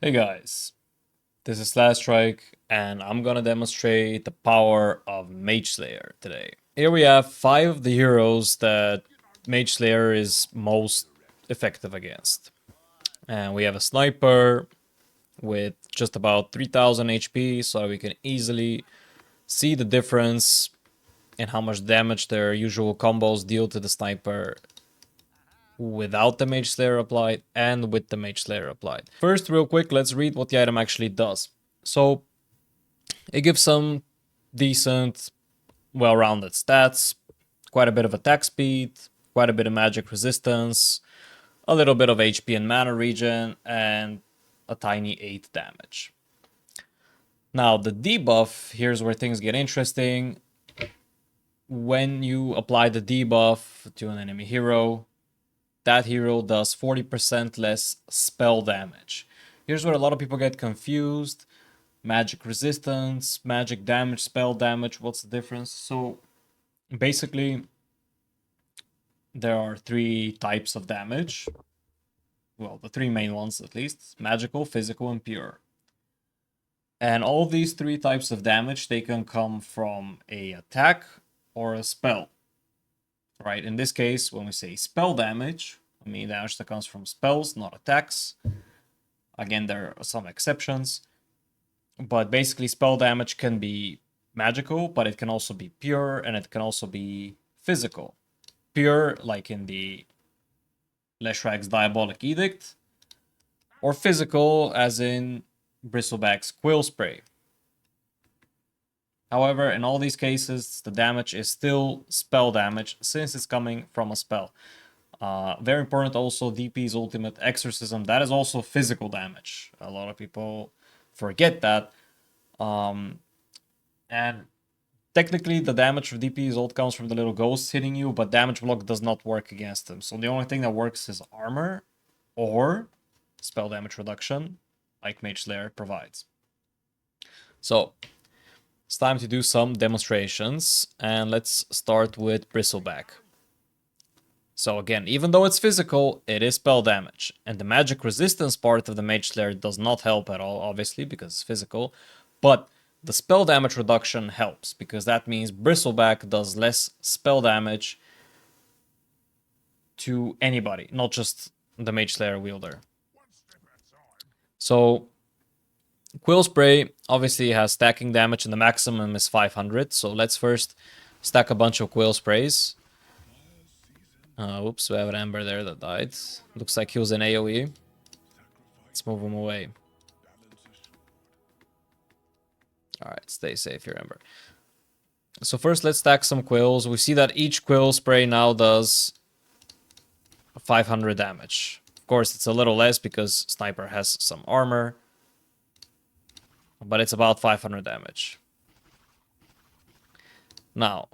Hey guys, this is SlashStrike, and I'm gonna demonstrate the power of Mage Slayer today. Here we have 5 of the heroes that Mage Slayer is most effective against. And we have a sniper with just about 3000 HP, so we can easily see the difference in how much damage their usual combos deal to the sniper without the Mage Slayer applied and with the Mage Slayer applied. First, real quick, let's read what the item actually does. So, it gives some decent, well-rounded stats, quite a bit of attack speed, quite a bit of magic resistance, a little bit of HP and mana regen, and a tiny 8 damage. Now, the debuff, here's where things get interesting. When you apply the debuff to an enemy hero, that hero does 40% less spell damage. Here's where a lot of people get confused. Magic resistance, magic damage, spell damage, what's the difference? So basically, there are 3 types of damage. Well, the 3 main ones at least: magical, physical, and pure. And all these 3 types of damage, they can come from a attack or a spell. Right? In this case, when we say spell damage, I mean damage that comes from spells, not attacks. Again, there are some exceptions. But basically, spell damage can be magical, but it can also be pure, and it can also be physical. Pure, like in the Leshrac's Diabolic Edict, or physical, as in Bristleback's Quill Spray. However, in all these cases, the damage is still spell damage, since it's coming from a spell. Very important also, DP's Ultimate Exorcism, that is also physical damage. A lot of people forget that. And technically, the damage for DP's ult comes from the little ghosts hitting you, but damage block does not work against them. So the only thing that works is armor or spell damage reduction, like Mage Slayer provides. So it's time to do some demonstrations, and let's start with Bristleback. So again, even though it's physical, it is spell damage. And the magic resistance part of the Mage Slayer does not help at all, obviously, because it's physical. But the spell damage reduction helps, because that means Bristleback does less spell damage to anybody, not just the Mage Slayer wielder. So Quill Spray obviously has stacking damage, and the maximum is 500. So let's first stack a bunch of Quill Sprays. Oops, we have an Ember there that died. Looks like he was in AoE. Let's move him away. Alright, stay safe here, Ember. So first, let's stack some Quills. We see that each Quill Spray now does 500 damage. Of course, it's a little less because Sniper has some armor, but it's about 500 damage. Now,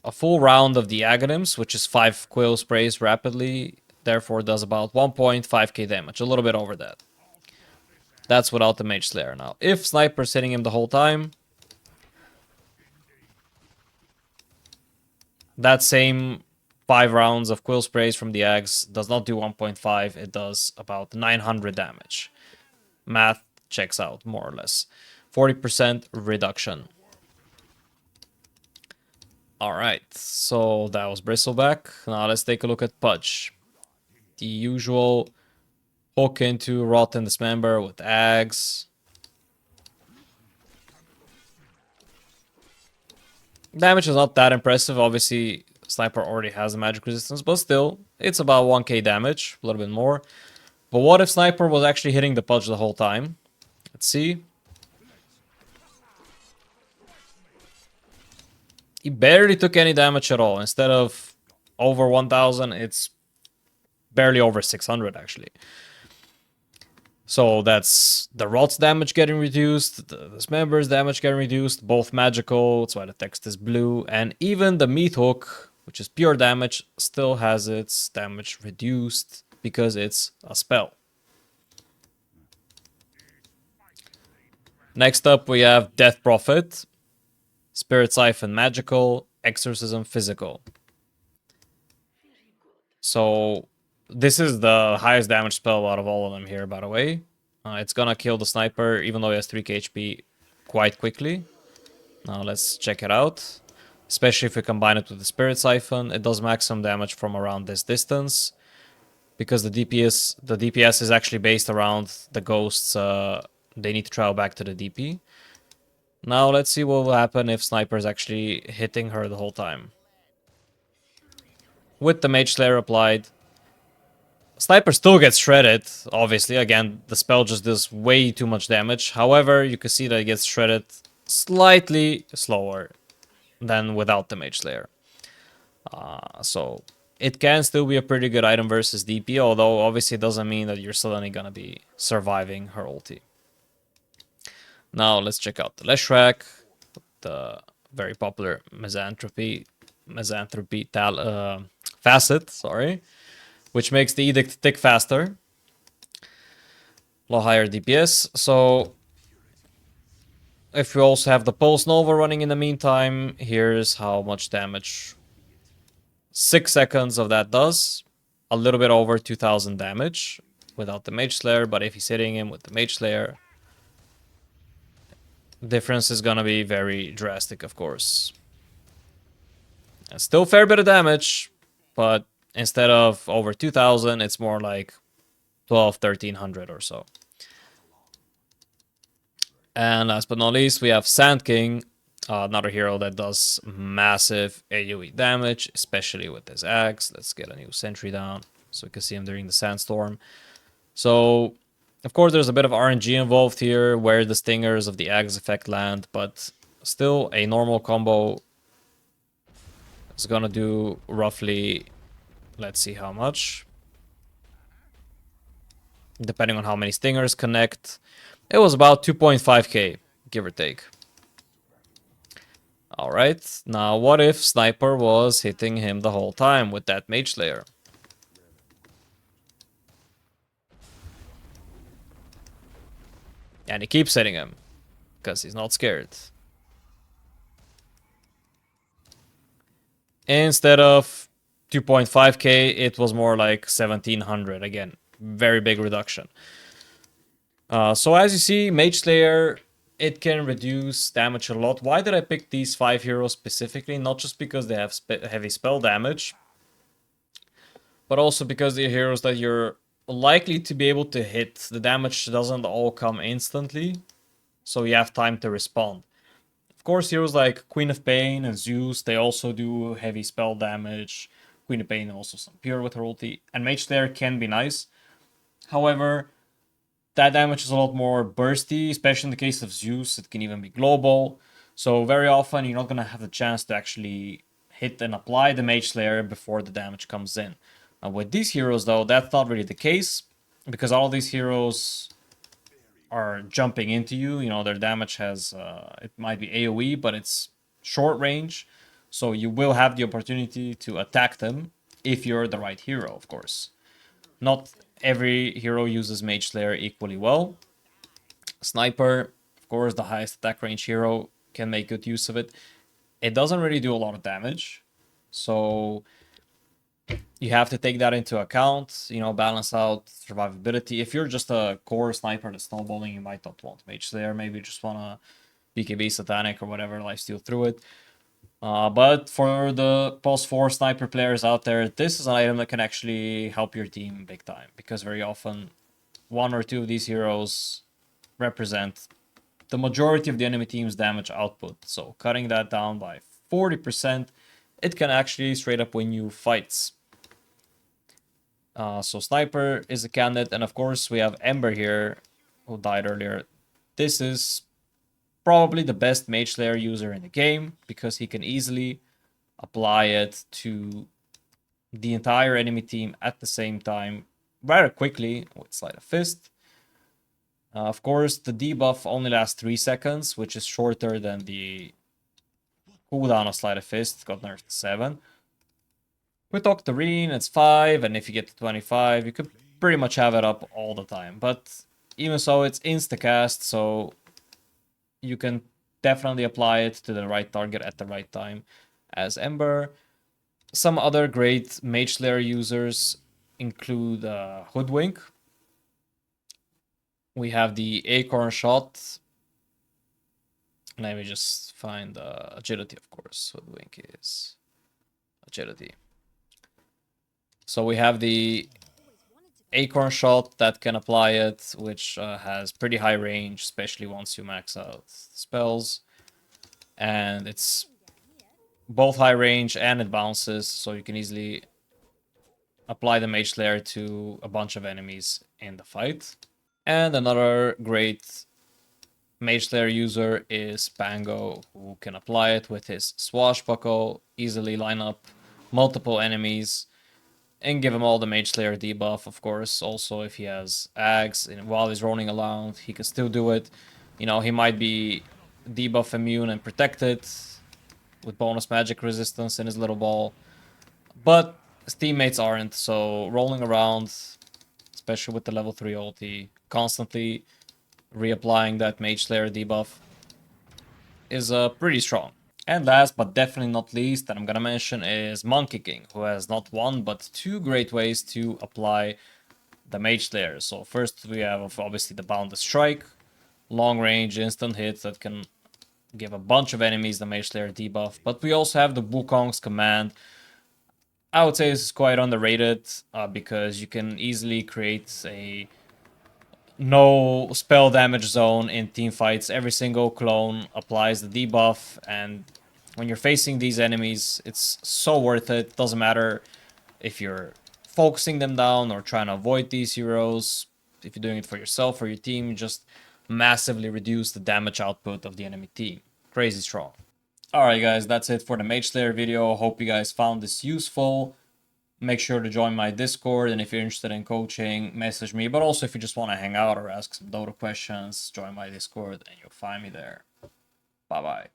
a full round of the Aghanims, which is 5 Quill Sprays rapidly, therefore does about 1.5k damage, a little bit over that. That's without the Mage Slayer. Now, if Sniper's hitting him the whole time, that same 5 rounds of Quill Sprays from the Aghs does not do 1.5, it does about 900 damage. Math checks out, more or less. 40% reduction. Alright, so that was Bristleback. Now let's take a look at Pudge. The usual hook into Rotten Dismember with Aghs. Damage is not that impressive. Obviously, Sniper already has a magic resistance, but still, it's about 1k damage, a little bit more. But what if Sniper was actually hitting the Pudge the whole time? Let's see. He barely took any damage at all. Instead of over 1000, it's barely over 600 actually. So that's the Rot's damage getting reduced, the Dismember's damage getting reduced, both magical, that's why the text is blue, and even the Meat Hook, which is pure damage, still has its damage reduced because it's a spell. Next up we have Death Prophet, Spirit Siphon magical, Exorcism physical. So this is the highest damage spell out of all of them here, by the way. It's gonna kill the sniper, even though he has 3k HP, quite quickly. Now let's check it out. Especially if we combine it with the Spirit Siphon, it does maximum damage from around this distance. Because the DPS is actually based around the ghosts, they need to travel back to the DP. Now let's see what will happen if Sniper is actually hitting her the whole time. With the Mage Slayer applied, Sniper still gets shredded, obviously. Again, the spell just does way too much damage. However, you can see that it gets shredded slightly slower than without the Mage Slayer. So it can still be a pretty good item versus DP, although obviously it doesn't mean that you're suddenly going to be surviving her ulti. Now let's check out the Leshrac, the very popular Misanthropy facet, sorry, which makes the Edict tick faster. A lot higher DPS. So if we also have the Pulse Nova running in the meantime, here's how much damage 6 seconds of that does. A little bit over 2000 damage without the Mage Slayer, but if he's hitting him with the Mage Slayer, difference is gonna be very drastic, of course. And still a fair bit of damage, but instead of over 2000, it's more like 1300 or so. And last but not least, we have Sand King, another hero that does massive AoE damage, especially with his axe. Let's get a new sentry down so we can see him during the sandstorm. So, of course, there's a bit of RNG involved here where the stingers of the axe effect land, but still a normal combo is gonna do roughly, let's see how much, depending on how many stingers connect. It was about 2.5k, give or take. Alright, now what if Sniper was hitting him the whole time with that Mage Slayer? And he keeps hitting him, because he's not scared. Instead of 2.5k, it was more like 1700. Again, very big reduction. So as you see, Mage Slayer, it can reduce damage a lot. Why did I pick these 5 heroes specifically? Not just because they have heavy spell damage, but also because they're heroes that you're likely to be able to hit. The damage doesn't all come instantly, so you have time to respond. Of course, heroes like Queen of Pain and Zeus, they also do heavy spell damage. Queen of Pain also some pure with her ulti. And Mage Slayer can be nice. However, that damage is a lot more bursty, especially in the case of Zeus. It can even be global. So very often you're not going to have the chance to actually hit and apply the Mage Slayer before the damage comes in. Now with these heroes though, that's not really the case, because all these heroes are jumping into you. You know, their damage has, it might be AoE, but it's short range. So you will have the opportunity to attack them if you're the right hero, of course. Not every hero uses Mage Slayer equally well. Sniper, of course, the highest attack range hero, can make good use of it. It doesn't really do a lot of damage, so you have to take that into account, you know, balance out survivability. If you're just a core sniper that's snowballing, you might not want Mage Slayer. Maybe you just want to BKB Satanic or whatever, lifesteal through it. But for the Pulse 4 sniper players out there, this is an item that can actually help your team big time, because very often one or two of these heroes represent the majority of the enemy team's damage output. So cutting that down by 40%, it can actually straight up win you fights. So Sniper is a candidate, and of course we have Ember here, who died earlier. This is probably the best Mage Slayer user in the game, because he can easily apply it to the entire enemy team at the same time rather quickly with Sleight of Fist. Of course, the debuff only lasts 3 seconds, which is shorter than the cooldown of Sleight of Fist. It got nerfed to 7. With Octarine, it's 5, and if you get to 25, you could pretty much have it up all the time. But even so, it's insta-cast, so you can definitely apply it to the right target at the right time as Ember. Some other great Mage Slayer users include Hoodwink. We have the acorn shot. Let me just find agility, of course. What wink is agility. So we have the acorn shot that can apply it, which has pretty high range, especially once you max out spells. And it's both high range and it bounces, so you can easily apply the Mage Slayer to a bunch of enemies in the fight. And another great Mage Slayer user is Pango, who can apply it with his Swashbuckle, easily line up multiple enemies, and give him all the Mage Slayer debuff, of course. Also, if he has Ags, and while he's rolling around, he can still do it. You know, he might be debuff immune and protected with bonus magic resistance in his little ball, but his teammates aren't, so rolling around, especially with the level 3 ulti, constantly reapplying that Mage Slayer debuff is pretty strong. And last but definitely not least that I'm gonna mention is Monkey King, who has not one but two great ways to apply the Mage Slayer. So first we have obviously the Boundless Strike, long range instant hits that can give a bunch of enemies the Mage Slayer debuff. But we also have the Wukong's command. I would say this is quite underrated because you can easily create a no spell damage zone in team fights. Every single clone applies the debuff, and when you're facing these enemies, it's so worth it. Doesn't matter if you're focusing them down or trying to avoid these heroes. If you're doing it for yourself or your team, you just massively reduce the damage output of the enemy team. Crazy strong. Alright guys, that's it for the Mage Slayer video. Hope you guys found this useful. Make sure to join my Discord, and if you're interested in coaching, message me. But also if you just want to hang out or ask some Dota questions, join my Discord and you'll find me there. Bye bye.